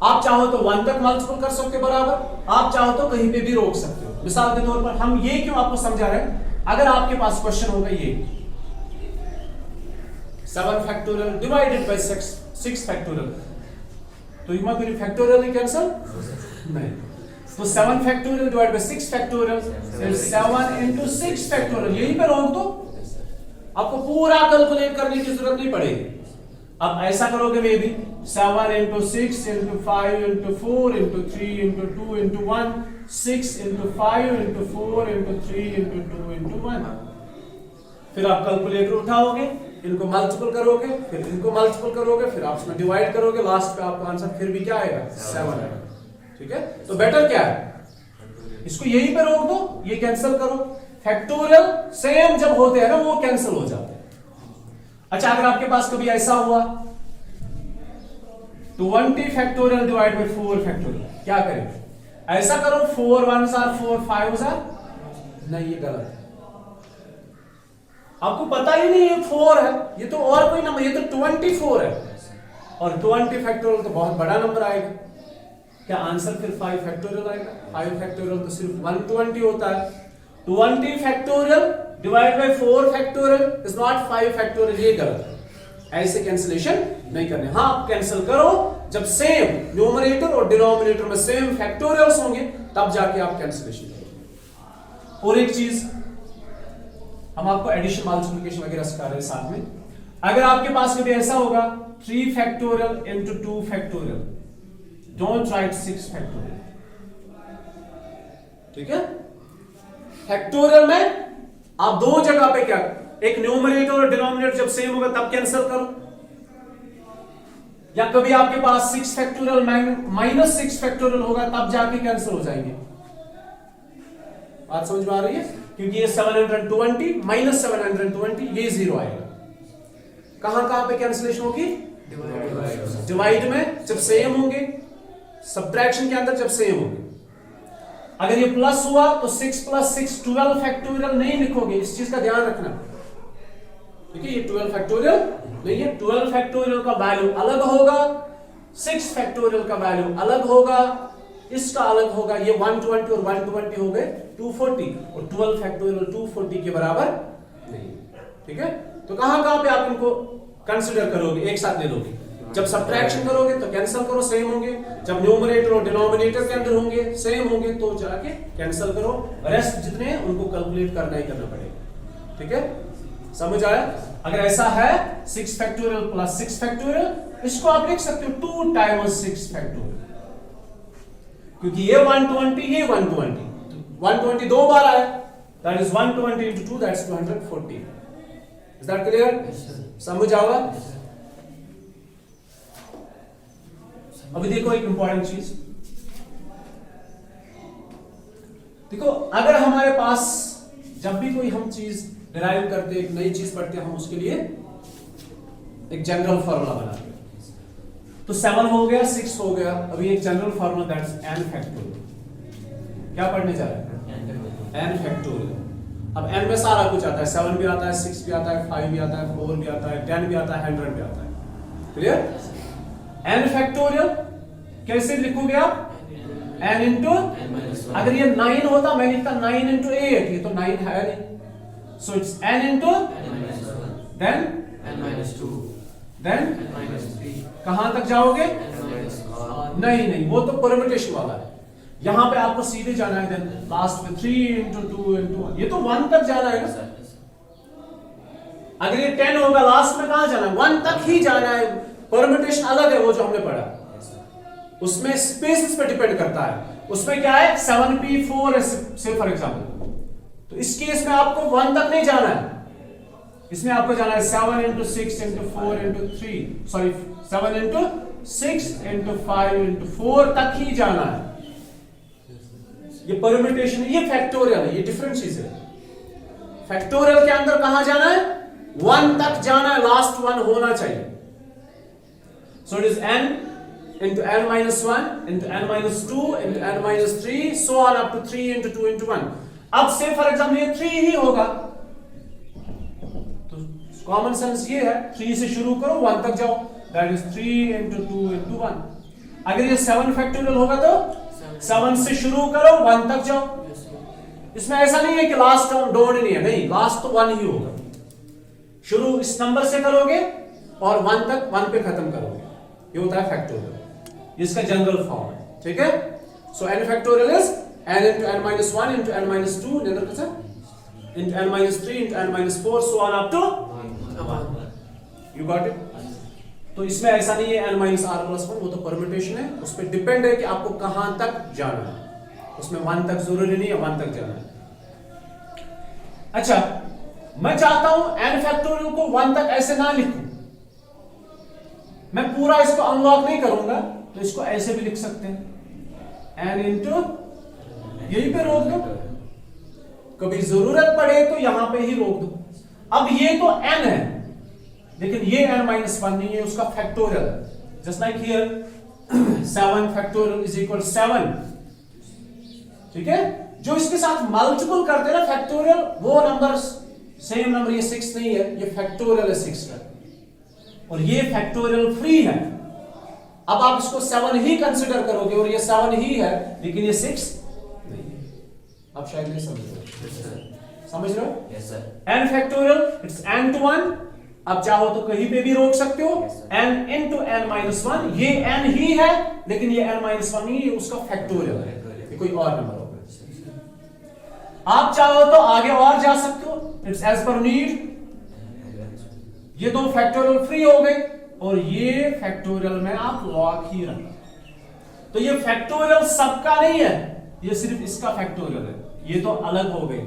आप चाहो तो 1 तक मल्टीपल कर सकते हो बराबर, आप चाहो तो कहीं पे भी रोक सकते हो। मिसाल के तौर पर हम ये क्यों आपको समझा रहे हैं, अगर आपके पास क्वेश्चन होगा ये 7 फैक्टोरियल डिवाइडेड बाय 6 फैक्टोरियल, तो you my factorial he cancel नहीं, तो 7 फैक्टोरियल डिवाइडेड बाय 6 फैक्टोरियल, फिर 7 into 6 फैक्टोरियल, यहीं पे रोक दो, आपको पूरा कैलकुलेट करने की जरूरत नहीं पड़ेगी। अब ऐसा करोगे वे भी 7 into 6 into 5 into 4 into 3 into 2 into 1, 6 into 5 into 4 into 3 into 2 into 1। फिर आप कैलकुलेटर उठाओगे, इनको मल्टीपल करोगे, फिर इनको मल्टीपल करोगे, फिर आप इसमें डिवाइड करोगे, लास्ट पे आपका आंसर फिर भी क्या आएगा 7 आएगा। ठीक है, तो बेटर क्या है, इसको यहीं पे रोक दो, ये कैंसिल करो। फैक्टोरियल सेम जब होते हैं ना वो कैंसिल हो जाते हैं। अच्छा, अगर आपके पास कभी ऐसा हुआ 20 फैक्टोरियल डिवाइड बाय 4 फैक्टोरियल, क्या करें? ऐसा करो 4 1s are 4 5s are, नहीं ये गलत है। आपको पता ही नहीं ये 4 है, ये तो और कोई नंबर, ये तो 24 है, और 20 फैक्टोरियल तो बहुत बड़ा नंबर आएगा। क्या आंसर फिर 5 फैक्टोरियल आएगा? 5 फैक्टोरियल तो सिर्फ 120 होता है। 20 factorial divide by 4 factorial is not 5 factorial, ये गलत है। ऐसे कैंसिलेशन नहीं करने। हाँ, आप कैंसिल करो जब सेम न्यूमरेटर और डिनोमिनेटर में सेम फैक्टोरियल्स होंगे, तब जाके आप कैंसिलेशन करोगे। और एक चीज हम आपको एडिशन मल्टीप्लिकेशन वगैरह सिखा रहे हैं साथ में। अगर आपके पास कभी ऐसा होगा 3 factorial into 2 factorial, don't write 6 factorial, ठीक है? फैक्टोरियल में आप दो जगह पे क्या, एक न्यूमरेटर और डिनोमिनेटर जब सेम होगा तब कैंसिल करो, या कभी आपके पास 6 फैक्टोरियल माइनस 6 फैक्टोरियल होगा तब जाके कैंसिल हो जाएंगे। बात समझ में आ रही है? क्योंकि ये 720 माइनस 720 ये 0 आएगा। कहां पे कैंसिलेशन होगी? डिवाइड में जब सेम होंगे, सब्ट्रैक्शन के अंदर जब सेम होंगे। अगर ये प्लस हुआ तो 6 प्लस 6 12 फैक्टोरियल नहीं लिखोगे, इस चीज का ध्यान रखना, ठीक है? ये 12 फैक्टोरियल नहीं है। 12 फैक्टोरियल का वैल्यू अलग होगा, 6 फैक्टोरियल का वैल्यू अलग होगा, इसका अलग होगा। ये 120 और 120 हो गए 240, और 12 फैक्टोरियल 240 के बराबर नहीं, ठीक है? तो कहां पे आप इनको कंसिडर करोगे? एक साथ ले लोगे। जब सब्ट्रैक्शन करोगे तो कैंसिल करो, सेम होंगे। जब न्यूमरेटर और डिनोमिनेटर के अंदर होंगे सेम होंगे तो जाके कैंसिल करो। रेस्ट जितने हैं उनको कैलकुलेट करना ही करना पड़ेगा, ठीक है? समझ आया? अगर ऐसा है 6 फैक्टोरियल प्लस 6 फैक्टोरियल, इसको आप लिख सकते हो 2 टाइम्स 6 फैक्टोरियल, क्योंकि ये 120 ये 120 दो बार आया, that is 120 into 2, that's 240। Is that clear? समझ आवा? अभी देखो एक इंपॉर्टेंट चीज, देखो अगर हमारे पास जब भी कोई हम चीज डिराइव करते, एक नई चीज पढ़ते, हम उसके लिए एक जनरल फार्मूला बनाते हैं। तो 7 हो गया, 6 हो गया, अभी एक general formula that's n factorial. क्या पढ़ने जा रहे हैं? n factorial. अब n में सारा कुछ आता है, 7 भी आता है, 6 भी आता है, 5 भी आता है, 4 भी आता है, 10 भी आता है, 100 भी आता है। क्लियर? n फैक्टोरियल कैसे लिखोगे आप? n इंटू, अगर ये 9 होता मैं लिखता 9 इंटू 8, ये तो 9 है नहीं, so it's n into then n minus 2, then n minus 3, कहां तक जाओगे? n minus 1, नहीं, वो तो परम्यूटेशन वाला है। यहां पे आपको सीधे जाना है, देन लास्ट में 3 इंटू 2 इंटू 1, ये तो 1 तक जाना है ना। अगर ये 10 होगा लास्ट में कहां जाना है? 1 तक ही जाना है। परम्यूटेशन अलग है, वो जो हमने पढ़ा, उसमें स्पेसेस पे डिपेंड करता है। उसमें क्या है 7p4 से फॉर एग्जांपल, तो इस केस में आपको 1 तक नहीं जाना है, इसमें आपको जाना है 7 into 6 into 4 into 3, sorry 7 into 6 into 5 into 4 तक ही जाना है। ये परम्यूटेशन है, ये फैक्टोरियल है, ये डिफरेंट चीज है। फैक्टोरियल के अंदर कहां जाना है? 1 तक जाना है, लास्ट 1 होना चाहिए। So it is n into n minus 1 into n minus 2 into n minus 3 so on up to 3 into 2 into 1। अब से फॉर एग्जांपल ये 3 ही होगा, तो कॉमन सेंस ये है 3 से शुरू करो 1 तक जाओ, दैट इज 3 into 2 into 1। अगर ये 7 फैक्टोरियल होगा तो 7 से शुरू करो 1 तक जाओ। इसमें ऐसा नहीं है कि लास्ट टर्म डोंट नहीं है, नहीं, लास्ट तो 1 ही होगा। शुरू इस नंबर से करोगे और 1 तक 1 पे खत्म करोगे, ये होता है फैक्टोरियल, इसका जनरल फॉर्म है, ठीक है? सो n factorial is n into n minus 1 into n minus 2 into n minus 3 into n minus 4 so on up to 1। You got it? तो इसमें ऐसा नहीं है n minus r plus 1, वो तो परम्यूटेशन है, उस पर डिपेंड है कि आपको कहां तक जाना है। उसमें 1 तक जरूरी नहीं है, 1 तक जाना है। अच्छा, मैं चाहता हूं n फैक्टोरियल को 1 तक ऐसे ना लिखूं, मैं पूरा इसको अनलॉक नहीं करूंगा, तो इसको ऐसे भी लिख सकते हैं n इंटू, यहीं पे रोक दो, कभी जरूरत पड़े तो यहां पे ही रोक दो। अब ये तो n है, लेकिन ये n minus 1 नहीं है, उसका फैक्टोरियल है। Just like here 7 factorial is equal 7, ठीक है? जो इसके साथ मल्टीपल करते हैं ना फैक्टोरियल, वो नंबर सेम नंबर, ये 6 नहीं है, ये फैक्टोरियल है 6 का, और ये फैक्टोरियल फ्री है। अब आप इसको 7 ही कंसिडर करोगे और ये 7 ही है, लेकिन ये 6 नहीं है। आप शायद नहीं समझ रहे हो। Yes, sir. समझ रहे हो? Yes, sir. n factorial it's n to 1, आप चाहो तो कहीं पे भी रोक सकते हो। Yes, sir. n into n minus 1, ये n ही है लेकिन ये n minus 1 नहीं, ये उसका फैक्टोरियल है, ये कोई और नंबर होगा। आप चाहो तो आगे और जा सकते हो, इट्स एज पर नीड। ये दो फैक्टोरियल फ्री हो गए और ये फैक्टोरियल में आप लॉक ही रखना। तो ये फैक्टोरियल सबका नहीं है, ये सिर्फ इसका फैक्टोरियल है, ये तो अलग हो गए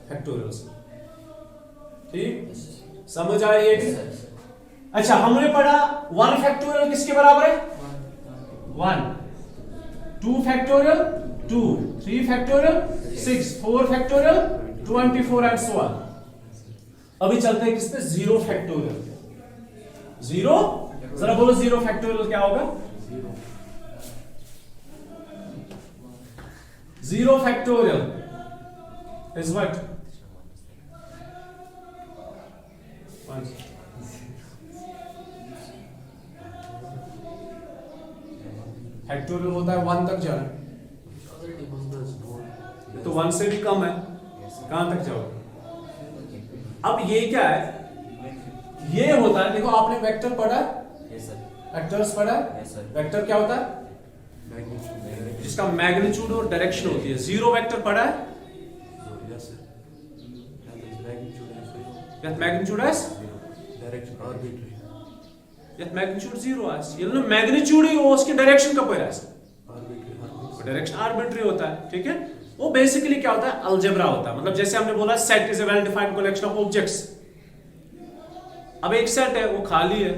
फैक्टोरियल से। ठीक, समझ आ रही है कि? Yes, sir. अच्छा, हमने पढ़ा 1 फैक्टोरियल किसके बराबर है? 1, 2 factorial 2, 3 factorial 6, 4 factorial 24 and so on. अभी चलते हैं किस पे? 0 फैक्टोरियल। 0, जरा बोलो 0 फैक्टोरियल क्या होगा? 0 फैक्टोरियल इज व्हाट? फैक्टोरियल होता है 1 तक जाना, तो 1 से भी कम है, कहां तक जाओगे? अब ये क्या है? ये होता है, देखो आपने वेक्टर पढ़ा, Yes, sir. वेक्टर्स पढ़ा। Yes, sir. वेक्टर क्या होता है? जिसका मैग्नीट्यूड और डायरेक्शन होती है। 0 वेक्टर पढ़ा है? Yes, sir. That is magnitude as well. यात मैग्नीट्यूड है? Direction arbitrary. यात मैग्नीट्यूड 0 है। ये ना मैग्नीट्यूड ही उसकी डायरेक्शन का है, Arbitrary. डायरेक्शन आर्बिट्री होता है। ठीक है, वो बेसिकली क्या होता है? अलजेब्रा होता है। मतलब जैसे हमने बोला set is a well defined collection of objects. अब एक सेट है, वो खाली है,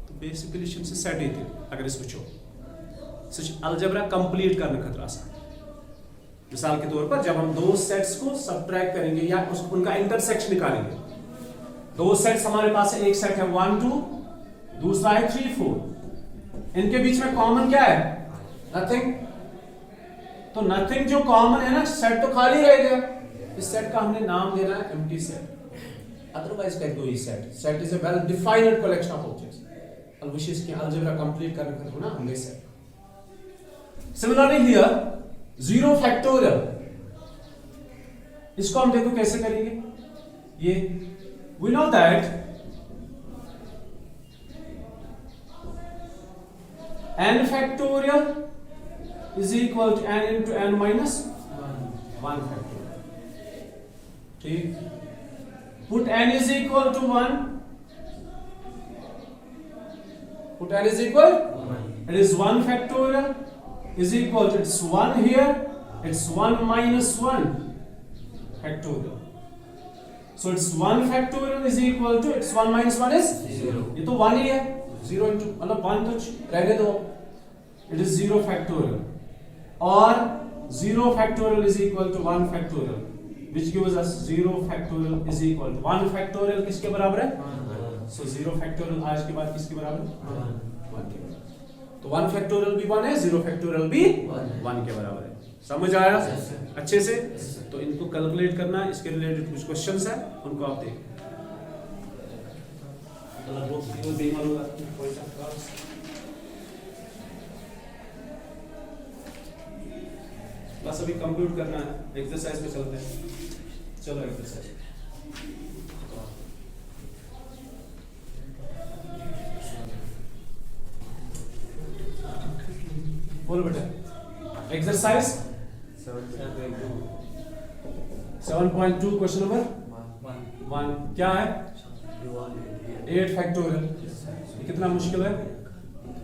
तो बेसिकली से सेट ही थे। अगर इस वुचो अलजेब्रा कंप्लीट करने खतरा सा। मिसाल के तौर पर जब हम दो सेट्स को सबट्रैक्ट करेंगे या उनका इंटरसेक्शन निकालेंगे, दो सेट्स हमारे पास है, एक सेट है 1 2, दूसरा है 3 4। इनके बीच में कॉमन क्या है? नथिंग। तो नथिंग जो कॉमन है ना, सेट तो खाली रहेगा। इस सेट का हमने नाम देना है एम्प्टी सेट। अदरवाइज कह दो ये set is a well defined collection of objects. और विशेष के अलजेब्रा कंप्लीट करने का होना हमने सेट। सिमिलरली हियर 0 फैक्टोरियल, इसको हम देखो कैसे करेंगे। ये we know that n factorial is equal to n into n minus 1 factorial. ठीक, put n is equal to 1, put n is equal, it is 1 factorial is equal to, it's 1 here, it's 1 minus 1 factorial. So it's 1 factorial is equal to, it's 1 minus 1 is 0. ये तो 1 ही है, 0 into मतलब 1 तो रहने दो, it is 0 factorial, और 0 factorial is equal to 1 factorial, which gives us 0 factorial is equal to 1 factorial किसके बराबर है? So 0 factorial आज के बाद किसके बराबर है? 1 के बराबर। तो 1 फैक्टोरियल भी 1 है, 0 फैक्टोरियल भी 1 के बराबर है। समझ आया अच्छे से? तो इनको कैलकुलेट करना, इसके रिलेटेड कुछ क्वेश्चंस है, उनको आप देखिए। बस अभी कंप्यूट करना है, एक्सरसाइज पे चलते हैं। चलो एक्सरसाइज बोलो बेटा। एक्सरसाइज 7.2 क्वेश्चन नंबर 1 क्या है? 8 फैक्टोरियल। ये कितना मुश्किल है?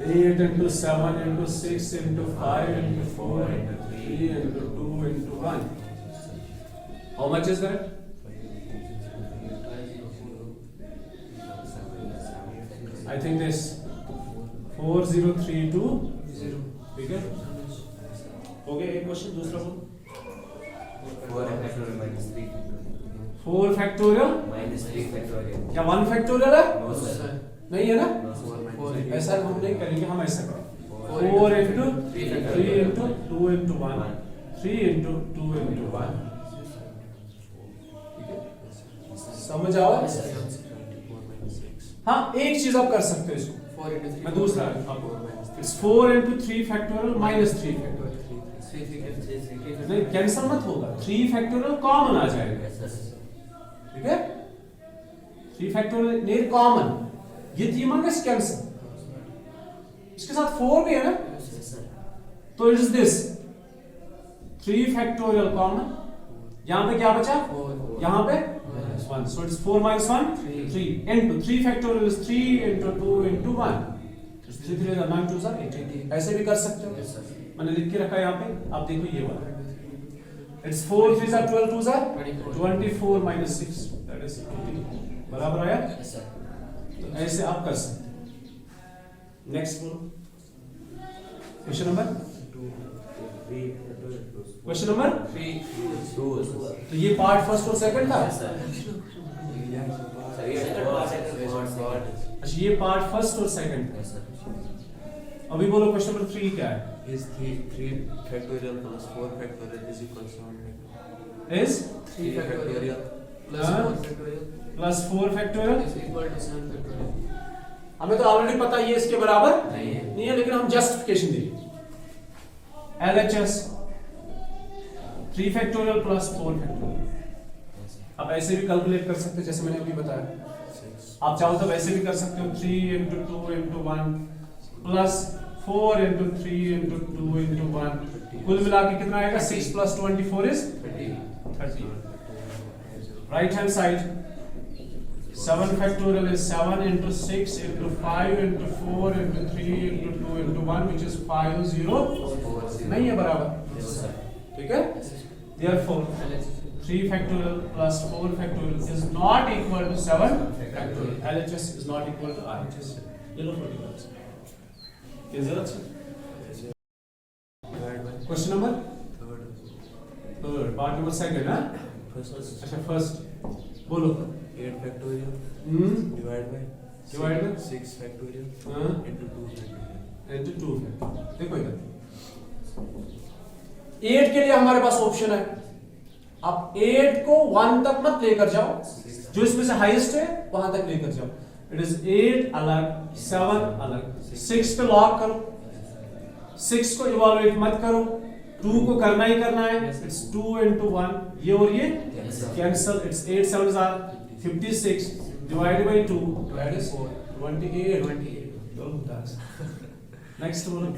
8 into 7 into 6 into 5 into 4 into 3 into 2 into 1. How much is that? I think this 4032 ठीक है, हो गया एक क्वेश्चन। दूसरा बोलो। 4 factorial minus 3 4 factorial minus 3 factorial. क्या 1 फैक्टोरियल है? No, sir. नहीं है ना? No, sir. ऐसा हम नहीं करेंगे, हम ऐसा करेंगे 4 into 3 into 2 into 1, 3 into 2 into 1। समझ आओ? हाँ, एक चीज आप कर सकते हो इसको 4 into 3. मैं दूसरा आपको it's 4 into 3 factorial minus 3 factorial 3 नहीं कैंसिल मत होगा 3 फैक्टोरियल कॉमन आ जाएगा Yes, sir. ठीक है 3 फैक्टोरियल near कॉमन ये 3 मंगस कैंसिल इसके साथ 4 भी है ना Yes, sir. तो it is this 3 factorial common यहां पे क्या बचा 4. यहां पे 1 so it's 4 minus 1 3 into 3 factorial is 3 into 2 into 1 so 3 3 are 9 2 are 18 ऐसे भी कर सकते Yes, हो sir. मैंने लिख के रखा है यहाँ पे आप देखो ये वाला it's 4 3 are 12 2 are 24 minus 6 that is 18 बराबर आया Yes, sir. तो ऐसे आप कर सकते हैं नेक्स्ट बोलो question number 2, 3 factorial plus 4. Question number 3. 2. तो ये पार्ट फर्स्ट और सेकंड था Yes, sir. Yeah, so far. Sir, yes, Second part, part, second part, part. अच्छा ये पार्ट फर्स्ट और सेकंड था Yes, sir. अभी बोलो क्वेश्चन नंबर 3 क्या है Is 3 factorial plus 4 factorial is equal to 7 factorial. is 3 factorial plus हाँ? 4 factorial plus 4 factorial is equal to 7 factorial. हमें तो ऑलरेडी पता है ये इसके बराबर नहीं है. नहीं है लेकिन हम जस्टिफिकेशन देंगे LHS 3 factorial plus 4 factorial Yes, sir. आप ऐसे भी कैलकुलेट कर सकते हो जैसे मैंने अभी बताया 6. आप चाहो तो वैसे भी कर सकते हो 3 into 2 into 1 plus 4 into 3 into 2 into 1 कुल मिला के कितना आएगा 6 plus 24 is 30 right hand side 7 factorial is 7 into 6 into 5 into 4 into 3 into 2 into 1 which is 5 0 नहीं है बराबर Yes, sir. ठीक है therefore 3 factorial plus 4 factorial is not equal to 7 factorial LHS is not equal to RHS ये लो particulars ये जरूरत है Divided by question number third. Third part number second है First, अच्छा फर्स्ट बोलो 8 factorial divided by Divided by? 6 factorial हाँ into 2 factorial. into 2 factorial देखो इधर 8 के लिए हमारे पास ऑप्शन है आप 8 को 1 तक मत लेकर जाओ जो इसमें से हाईएस्ट है वहां तक लेकर जाओ इट इज 8 अलग 7 अलग 6 पे लॉक करो 6 को इवैल्यूएट मत करो 2 को करना ही करना है इट्स 2 into 1 ये और ये Yes, sir. Cancel it's 8 7s are 56 divided by 2 that is 28 next बोलो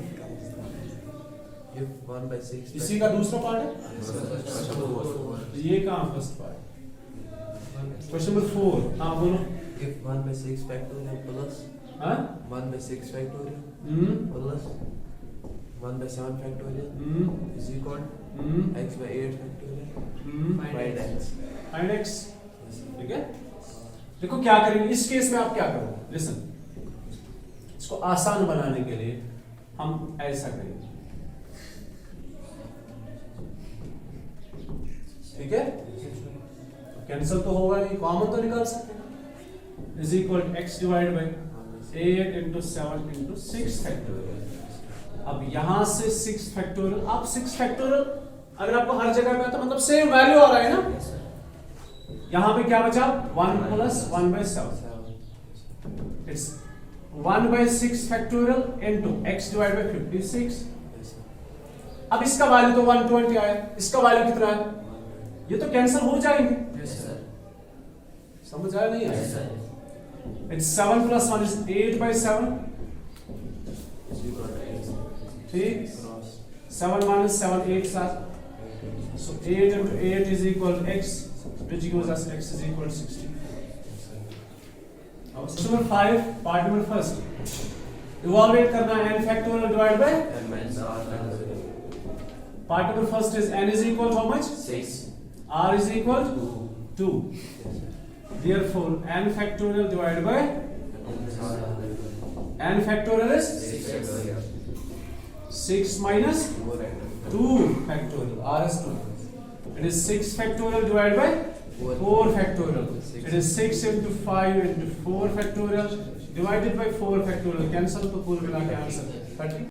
If 1 by 6 इसी का दूसरा पार्ट है Yes, sir. ये कहाँ फर्स्ट पार्ट क्वेश्चन नंबर 4 हाँ बोलो If 1 by 6 factorial plus हाँ 1 by 6 factorial hmm plus 1 by 7 factorial hmm is equal to hmm x by 8 factorial hmm find x. Find x Yes, sir. ठीक है देखो क्या करेंगे इस केस में आप क्या करोगे लिसन इसको आसान बनाने के लिए हम ऐसा करेंगे ठीक है कैंसिल तो होगा नहीं कॉमन तो निकाल सकते हैं is equal x divide by 8 into 7 into 6 factorial अब यहां से 6 फैक्टोरियल आप 6 फैक्टोरियल अगर आपको हर जगह पे आता मतलब सेम वैल्यू आ रहा है ना Yes, sir. यहां पे क्या बचा 1 plus 1 by 7 it's 1 by 6 factorial into x divided by 56 Yes, sir. अब इसका वैल्यू तो 120 आया इसका वैल्यू कितना है ये तो कैंसिल हो जाएंगे Yes, sir. समझ आया नहीं Yes, आया sir. it's 7 plus 1 is 8 by 7 Is equal to x. ठीक Cross. 7 minus 7 8 7 so 8 into 8 is equal to x which gives us x is equal to 60 Question number 5 part number first evaluate करना है n factorial divided by And minus r factorial. part number first is n is equal to how much 6. r is equal to 2 Yes, sir. therefore n factorial divided by And r factorial. n factorial is 6 factorial. 6 minus 4 factorial. 2 factorial r is 2 it is 6 factorial divided by 4 factorial it is 6 into 5 into 4 factorial divided by 4 factorial cancel तो कुल मिला के answer 30